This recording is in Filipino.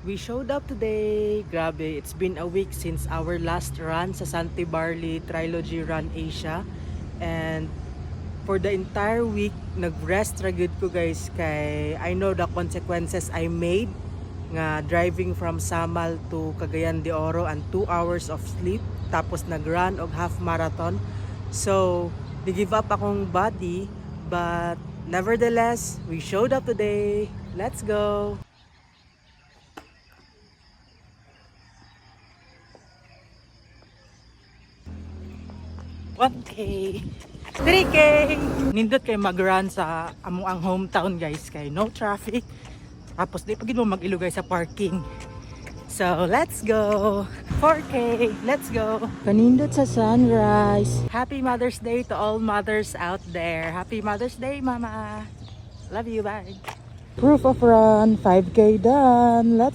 We showed up today. Grabe, it's been a week since our last run sa Sante Barley Trilogy Run Asia. And for the entire week, nag-rest ra gyud ko guys kay I know the consequences I made nga driving from Samal to Cagayan de Oro and 2 hours of sleep tapos nag-run og half marathon. So, di-give up akong body but nevertheless, we showed up today. Let's go! 1K, 3K. Nindot kay mag-run sa among ang hometown guys kay no traffic. Tapos di pa gid mo mag-ilugay sa parking. So let's go. 4K, let's go. Kanindot sa sunrise. Happy Mother's Day to all mothers out there. Happy Mother's Day, Mama. Love you, bye. Proof of run, 5K done. Let's